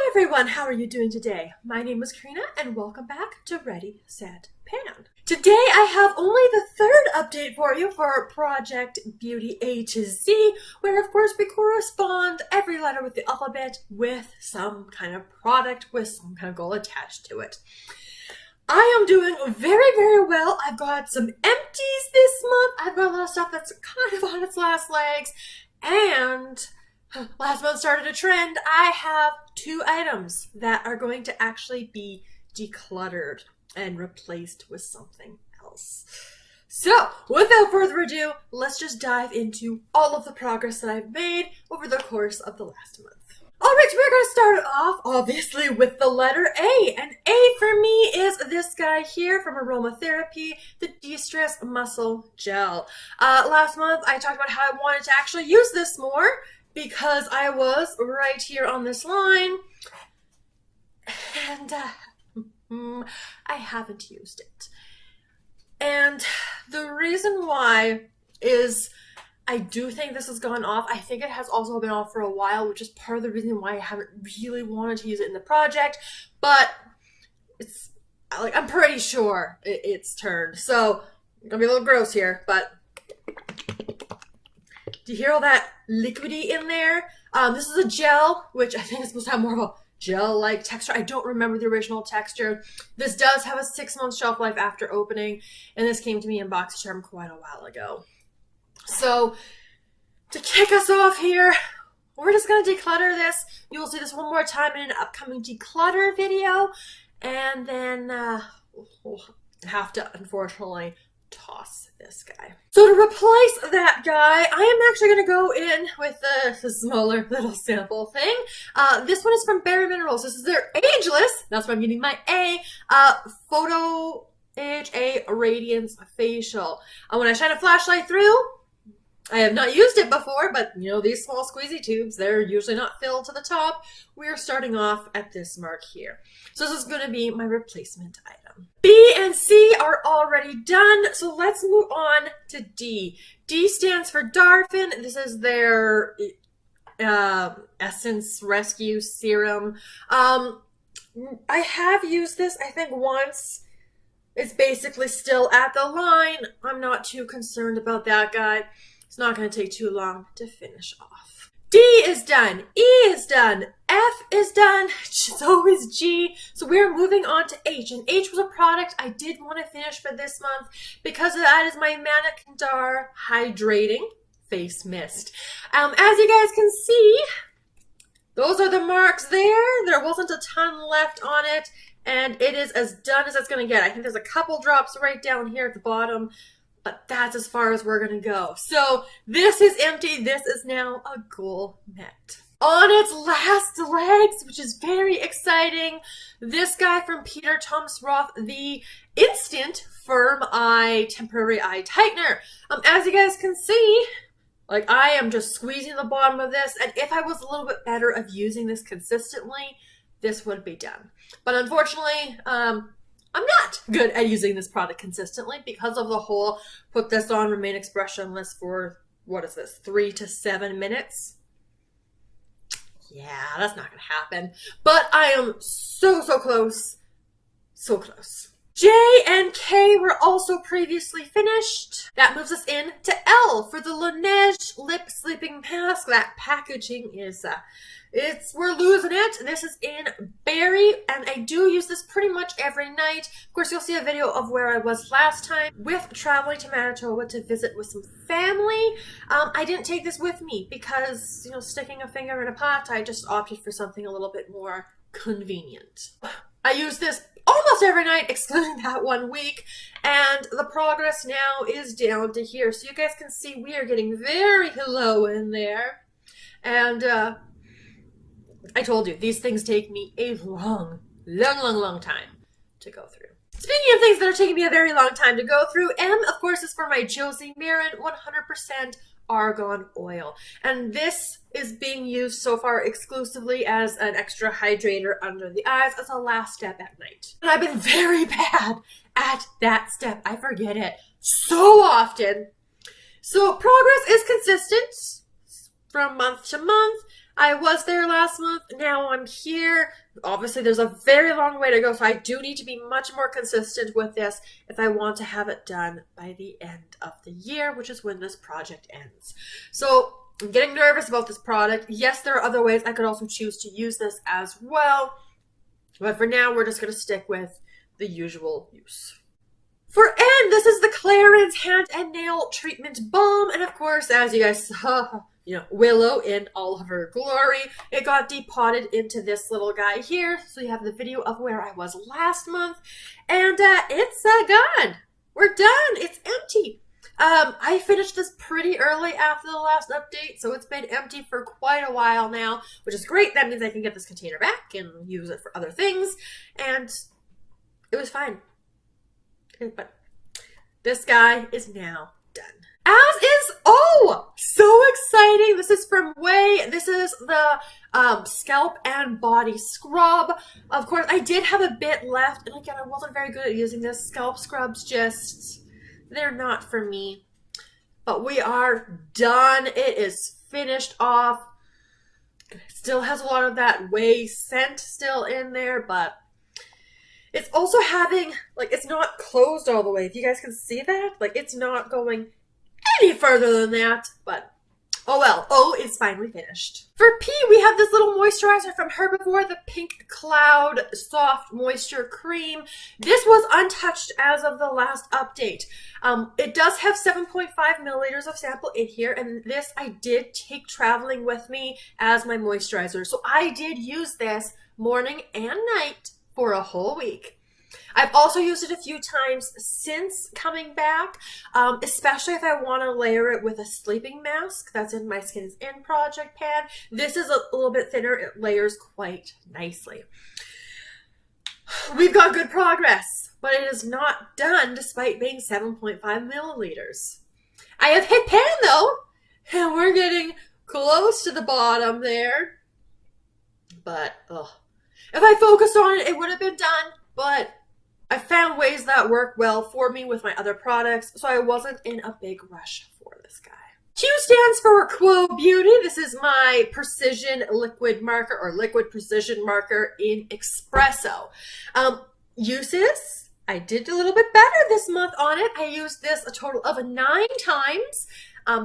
everyone, how are you doing today? My name is Karina and welcome back to Ready, Set, Pan. Today I have only the third update for you for Project Beauty A to Z, where of course we correspond every letter with the alphabet with some kind of product with some kind of goal attached to it. I am doing very, very well. I've got some empties this month. I've got a lot of stuff that's kind of on its last legs, and last month started a trend. I have 2 items that are going to actually be decluttered and replaced with something else. So, without further ado, let's just dive into all of the progress that I've made over the course of the last month. Alright, we're going to start off, obviously, with the letter A. And A for me is this guy here from Aromatherapy, the De-Stress Muscle Gel. Last month, I talked about how I wanted to actually use this more, because I was right here on this line, and I haven't used it. And the reason why is I do think this has gone off. I think it has also been off for a while, which is part of the reason why I haven't really wanted to use it in the project, but it's like I'm pretty sure it's turned. So I'm gonna be a little gross here, but do you hear all that liquidy in there? This is a gel, which I think is supposed to have more of a gel-like texture. I don't remember the original texture. This does have a 6-month shelf life after opening, and this came to me in BoxyCharm quite a while ago. So, to kick us off here, we're just going to declutter this. You will see this one more time in an upcoming declutter video, and then we'll have to, unfortunately, toss this guy. So to replace that guy, I am actually going to go in with the smaller little sample thing. This one is from Bare Minerals. This is their Ageless, that's why I'm getting my A, Phyto-AHA Radiance Facial. When I shine a flashlight through, I have not used it before, but you know, these small squeezy tubes, they're usually not filled to the top. We're starting off at this mark here. So this is going to be my replacement item. B and C are already done, so let's move on to D. D stands for Darphin. This is their Essence Rescue Serum. I have used this, I think, once. It's basically still at the line. I'm not too concerned about that guy. It's not going to take too long to finish off. D is done. E is done. F is done. So is G. So we're moving on to H. And H was a product I did want to finish for this month because that is my Manna Kadar Hydrating Face Mist. As you guys can see, those are the marks there. There wasn't a ton left on it, and it is as done as it's going to get. I think there's a couple drops right down here at the bottom, but that's as far as we're going to go. So this is empty. This is now a goal met. On its last legs, which is very exciting, this guy from Peter Thomas Roth, the Instant Firm Eye Temporary Eye Tightener. As you guys can see, like I am just squeezing the bottom of this, and if I was a little bit better of using this consistently, this would be done. But unfortunately, I'm not good at using this product consistently because of the whole put this on, remain expressionless for, what is this, 3 to 7 minutes? Yeah, that's not going to happen. But I am so close. So close. J and K were also previously finished. That moves us in to L for the Laneige Lip Sleeping Mask. That packaging is, we're losing it. This is in Berry, and I do use this pretty much every night. Of course, you'll see a video of where I was last time with traveling to Manitoba to visit with some family. I didn't take this with me because, you know, sticking a finger in a pot, I just opted for something a little bit more convenient. I use this almost every night, excluding that 1 week, and the progress now is down to here. So you guys can see we are getting very low in there, and I told you, these things take me a long time to go through. Speaking of things that are taking me a very long time to go through, M, of course, is for my Josie Marin 100% argan oil. And this is being used so far exclusively as an extra hydrator under the eyes as a last step at night. And I've been very bad at that step. I forget it so often. So progress is consistent from month to month. I was there last month. Now I'm here. Obviously, there's a very long way to go, so I do need to be much more consistent with this if I want to have it done by the end of the year, which is when this project ends. So I'm getting nervous about this product. Yes, there are other ways I could also choose to use this as well, but for now, we're just going to stick with the usual use. For N, this is the Clarins Hand and Nail Treatment Balm. And of course, as you guys saw, Willow in all of her glory, it got depotted into this little guy here. So you have the video of where I was last month. And it's gone. We're done. It's empty. I finished this pretty early after the last update, so it's been empty for quite a while now, which is great. That means I can get this container back and use it for other things. And it was fine. But this guy is now done. As is, so exciting. This is from Way. This is the Scalp and Body Scrub. Of course, I did have a bit left. And again, I wasn't very good at using this. Scalp scrubs they're not for me. But we are done. It is finished off. It still has a lot of that Way scent still in there, but it's also having, it's not closed all the way. If you guys can see that, it's not going any further than that, but oh well. O is finally finished. For P, we have this little moisturizer from Herbivore, the Pink Cloud Soft Moisture Cream. This was untouched as of the last update. It does have 7.5 milliliters of sample in here, and this I did take traveling with me as my moisturizer. So I did use this morning and night for a whole week. I've also used it a few times since coming back, especially if I want to layer it with a sleeping mask that's in my Skin is In project pan. This is a little bit thinner. It layers quite nicely. We've got good progress, but it is not done despite being 7.5 milliliters. I have hit pan though, and we're getting close to the bottom there. But, if I focused on it, it would have been done, but I found ways that work well for me with my other products, so I wasn't in a big rush for this guy. Q stands for Quo Beauty. This is my precision liquid marker, or liquid precision marker in espresso. Uses, I did a little bit better this month on it. I used this a total of 9 times,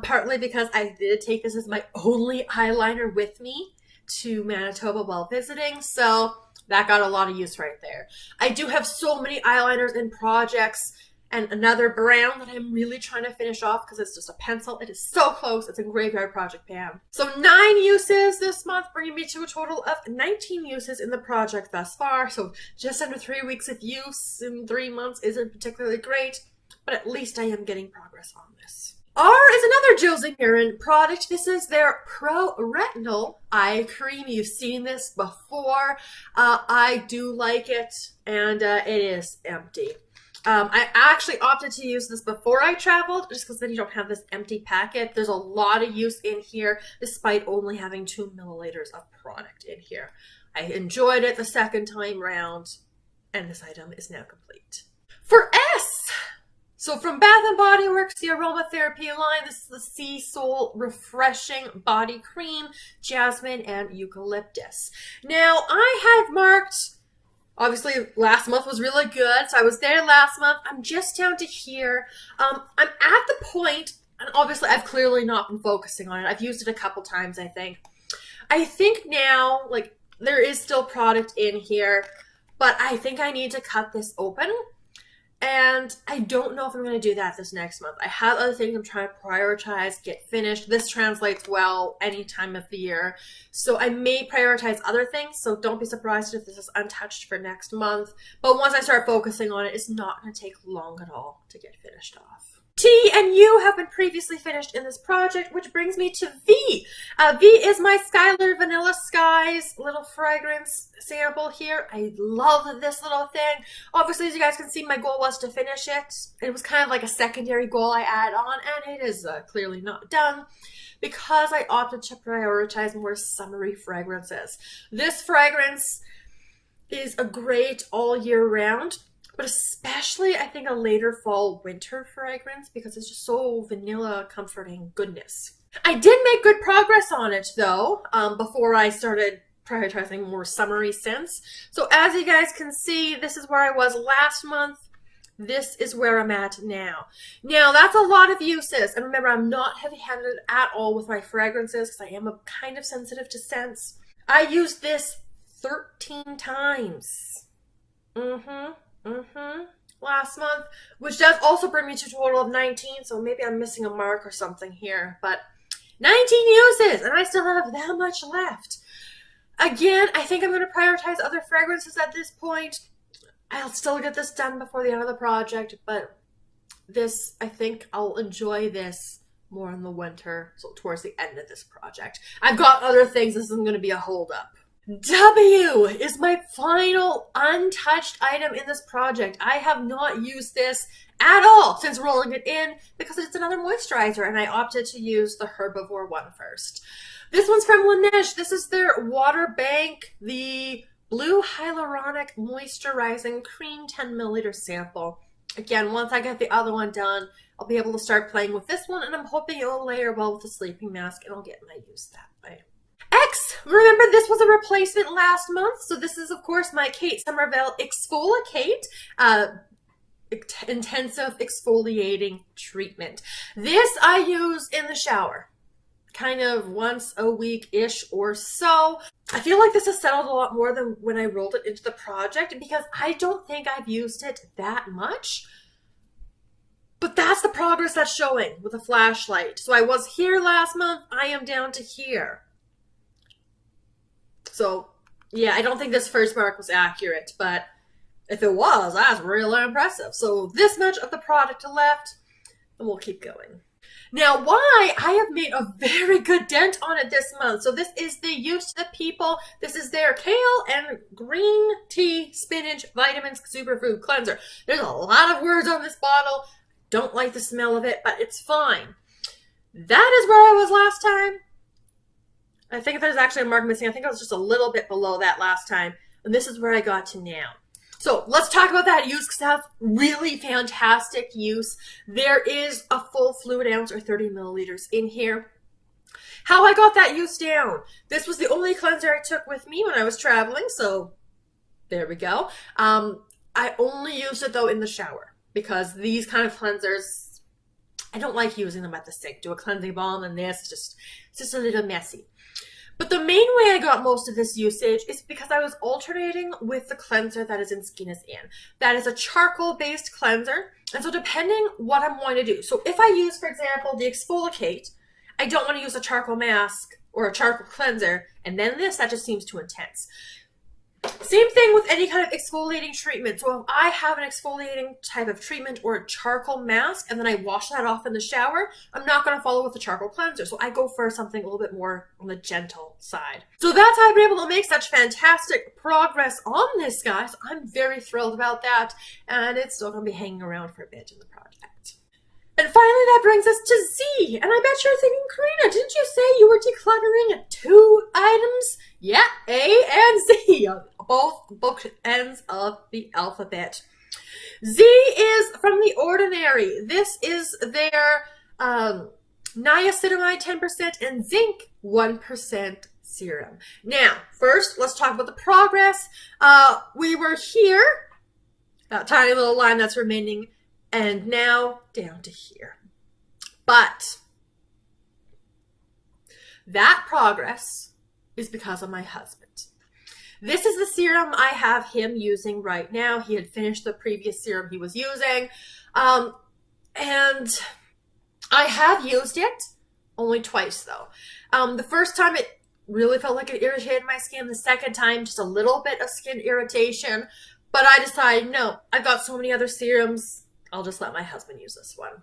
partly because I did take this as my only eyeliner with me to Manitoba while visiting, so that got a lot of use right there. I do have so many eyeliners in projects and another brown that I'm really trying to finish off because it's just a pencil. It is so close. It's in Graveyard Project Pan. So 9 uses this month, bringing me to a total of 19 uses in the project thus far. So just under 3 weeks of use in 3 months isn't particularly great, but at least I am getting progress on this. R is another Josie Maran product. This is their Pro Retinol Eye Cream. You've seen this before. I do like it, and it is empty. I actually opted to use this before I traveled, just because then you don't have this empty packet. There's a lot of use in here, despite only having 2 milliliters of product in here. I enjoyed it the second time round, and this item is now complete. For S, so from Bath & Body Works, the Aromatherapy line, this is the Sea Soul Refreshing Body Cream, Jasmine and Eucalyptus. Now, I had marked, obviously last month was really good, so I was there last month. I'm just down to here. I'm at the point, and obviously I've clearly not been focusing on it. I've used it a couple times, I think. I think now, there is still product in here, but I think I need to cut this open. And I don't know if I'm going to do that this next month. I have other things I'm trying to prioritize, get finished. This translates well any time of the year. So I may prioritize other things. So don't be surprised if this is untouched for next month. But once I start focusing on it, it's not going to take long at all to get finished off. T and U have been previously finished in this project, which brings me to V. V is my Skylar Vanilla Skies little fragrance sample here. I love this little thing. Obviously, as you guys can see, my goal was to finish it. It was kind of like a secondary goal I add on, and it is clearly not done because I opted to prioritize more summery fragrances. This fragrance is a great all year round, but especially I think a later fall winter fragrance because it's just so vanilla comforting goodness. I did make good progress on it though, before I started prioritizing more summery scents. So as you guys can see, this is where I was last month. This is where I'm at now. Now, that's a lot of uses. And remember, I'm not heavy-handed at all with my fragrances because I am kind of sensitive to scents. I used this 13 times. Last month, which does also bring me to a total of 19, so maybe I'm missing a mark or something here. But 19 uses, and I still have that much left. Again, I think I'm going to prioritize other fragrances at this point. I'll still get this done before the end of the project, but this, I think I'll enjoy this more in the winter, so towards the end of this project. I've got other things. This isn't going to be a holdup. W is my final untouched item in this project. I have not used this at all since rolling it in because it's another moisturizer, and I opted to use the Herbivore one first. This one's from Laneige. This is their Water Bank, the Blue Hyaluronic Moisturizing Cream 10 milliliter sample. Again, once I get the other one done, I'll be able to start playing with this one, and I'm hoping it'll layer well with the sleeping mask, and I'll get my use that way. X, remember this was a replacement last month, so this is, of course, my Kate Somerville Exfoliate Intensive Exfoliating Treatment. This I use in the shower, kind of once a week-ish or so. I feel like this has settled a lot more than when I rolled it into the project because I don't think I've used it that much. But that's the progress that's showing with a flashlight. So I was here last month, I am down to here. So, yeah, I don't think this first mark was accurate, but if it was, that's really impressive. So this much of the product left, and we'll keep going. Now, why? I have made a very good dent on it this month. So this is the Used to the People. This is their Kale and Green Tea Spinach Vitamins Superfood Cleanser. There's a lot of words on this bottle. Don't like the smell of it, but it's fine. That is where I was last time. I think there's actually a mark missing. I think I was just a little bit below that last time. And this is where I got to now. So let's talk about that use because that's really fantastic use. There is a full fluid ounce or 30 milliliters in here. How I got that use down. This was the only cleanser I took with me when I was traveling. So there we go. I only used it though in the shower because these kind of cleansers, I don't like using them at the sink. Do a cleansing balm and this, it's just a little messy. But the main way I got most of this usage is because I was alternating with the cleanser that is in Skin is In. That is a charcoal-based cleanser. And so depending what I'm going to do. So if I use, for example, the Exfoliate, I don't want to use a charcoal mask or a charcoal cleanser. And then this, that just seems too intense. Same thing with any kind of exfoliating treatment. So if I have an exfoliating type of treatment or a charcoal mask and then I wash that off in the shower, I'm not going to follow with a charcoal cleanser. So I go for something a little bit more on the gentle side. So that's how I've been able to make such fantastic progress on this, guys. I'm very thrilled about that. And it's still going to be hanging around for a bit in the project. And finally, that brings us to Z. And I bet you're thinking, Karina, didn't you say you were decluttering 2 items? Yeah, A and Z, both ends of the alphabet. Z is from The Ordinary. This is their niacinamide 10% and zinc 1% serum. Now, first, let's talk about the progress. We were here, that tiny little line that's remaining, and now down to here. But that progress is because of my husband. This is the serum I have him using right now. He had finished the previous serum he was using. And I have used it only twice though. The first time it really felt like it irritated my skin. The second time, just a little bit of skin irritation. But I decided, no, I've got so many other serums. I'll just let my husband use this one.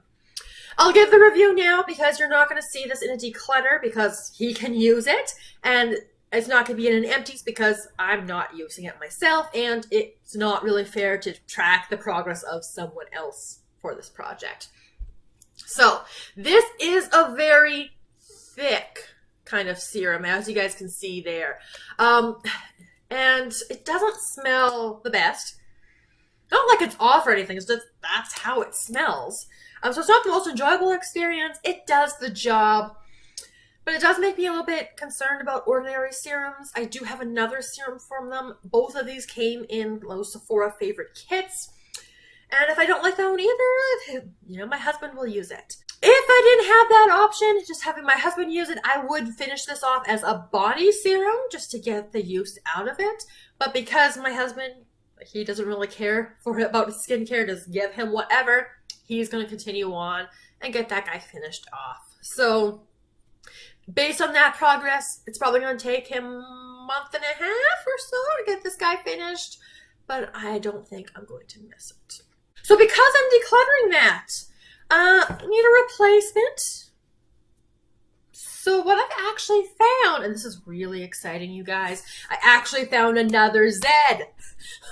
I'll give the review now because you're not going to see this in a declutter because he can use it. And it's not going to be in an empties because I'm not using it myself. And it's not really fair to track the progress of someone else for this project. So this is a very thick kind of serum, as you guys can see there. And it doesn't smell the best. Not like it's off or anything, it's just that's how it smells. So it's not the most enjoyable experience. It does the job. But it does make me a little bit concerned about ordinary serums. I do have another serum from them. Both of these came in those Sephora favorite kits. And if I don't like that one either, you know, my husband will use it. If I didn't have that option, just having my husband use it, I would finish this off as a body serum just to get the use out of it. But because my husband, he doesn't really care about skincare, just give him whatever, he's going to continue on and get that guy finished off. So based on that progress, it's probably going to take him a month and a half or so to get this guy finished, but I don't think I'm going to miss it. So because I'm decluttering that, I need a replacement. So what I've actually found, and this is really exciting, you guys, I actually found another Zed,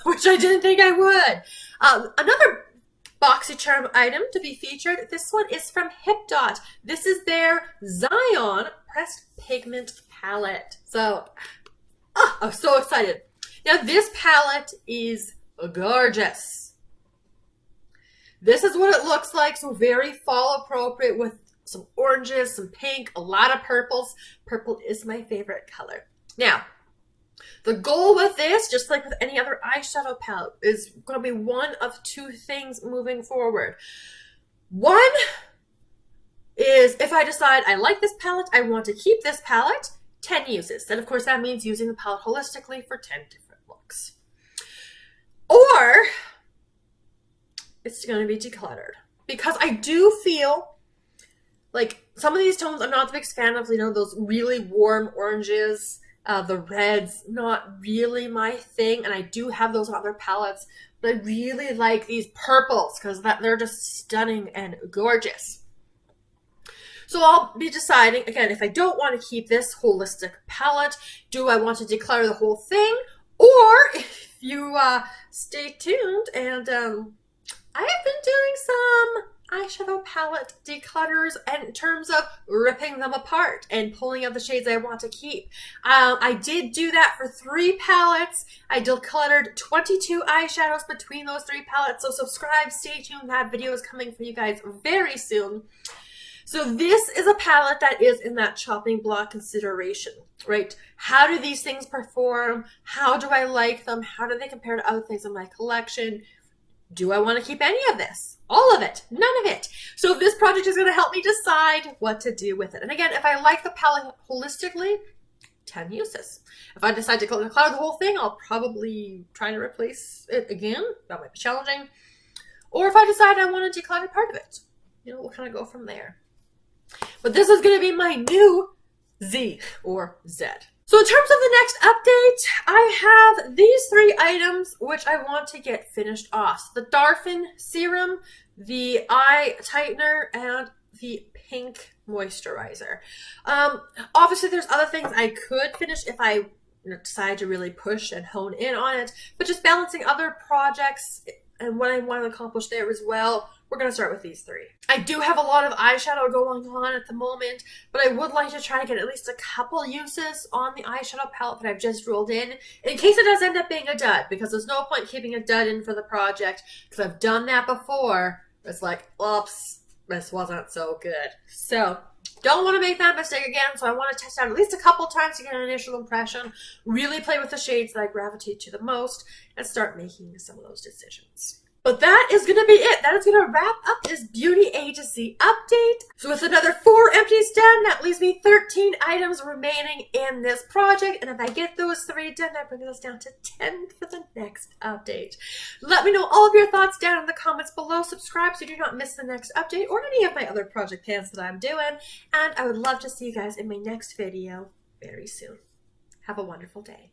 which I didn't think I would. Another BoxyCharm item to be featured. This one is from HipDot. This is their Zion Pressed Pigment Palette. So, I'm so excited. Now, this palette is gorgeous. This is what it looks like. So very fall appropriate with some oranges, some pink, a lot of purples. Purple is my favorite color. Now, the goal with this, just like with any other eyeshadow palette, is going to be one of two things moving forward. One is if I decide I like this palette, I want to keep this palette, 10 uses. Then, of course, that means using the palette holistically for 10 different looks. Or it's going to be decluttered. Because I do feel like some of these tones I'm not the biggest fan of, you know, those really warm oranges. The reds, not really my thing, and I do have those on other palettes, but I really like these purples because they're just stunning and gorgeous. So I'll be deciding, again, if I don't want to keep this holistic palette, do I want to declutter the whole thing? Or if you stay tuned, and I have been doing some eyeshadow palette declutters in terms of ripping them apart and pulling out the shades I want to keep. I did do that for 3 palettes. I decluttered 22 eyeshadows between those 3 palettes. So subscribe, stay tuned. That video is coming for you guys very soon. So this is a palette that is in that chopping block consideration, right? How do these things perform? How do I like them? How do they compare to other things in my collection? Do I want to keep any of this? All of it? None of it? So this project is going to help me decide what to do with it. And again, if I like the palette holistically, 10 uses. If I decide to declutter the whole thing, I'll probably try to replace it again. That might be challenging. Or if I decide I want to declutter part of it, you know, we'll kind of go from there. But this is going to be my new Z or Z. So in terms of the next update, I have these 3 items which I want to get finished off. The Darphin Serum, the Eye Tightener, and the Pink Moisturizer. Obviously, there's other things I could finish if I decide to really push and hone in on it, but just balancing other projects and what I want to accomplish there as well, we're going to start with these 3. I do have a lot of eyeshadow going on at the moment, but I would like to try to get at least a couple uses on the eyeshadow palette that I've just rolled in case it does end up being a dud, because there's no point keeping a dud in for the project, because I've done that before. It's like, oops, this wasn't so good. So don't want to make that mistake again, so I want to test out at least a couple times to get an initial impression, really play with the shades that I gravitate to the most, and start making some of those decisions. But that is going to be it. That is going to wrap up this Beauty A to Z update. So with another 4 empties done, that leaves me 13 items remaining in this project. And if I get those 3 done, that brings us down to 10 for the next update. Let me know all of your thoughts down in the comments below. Subscribe so you do not miss the next update or any of my other project plans that I'm doing. And I would love to see you guys in my next video very soon. Have a wonderful day.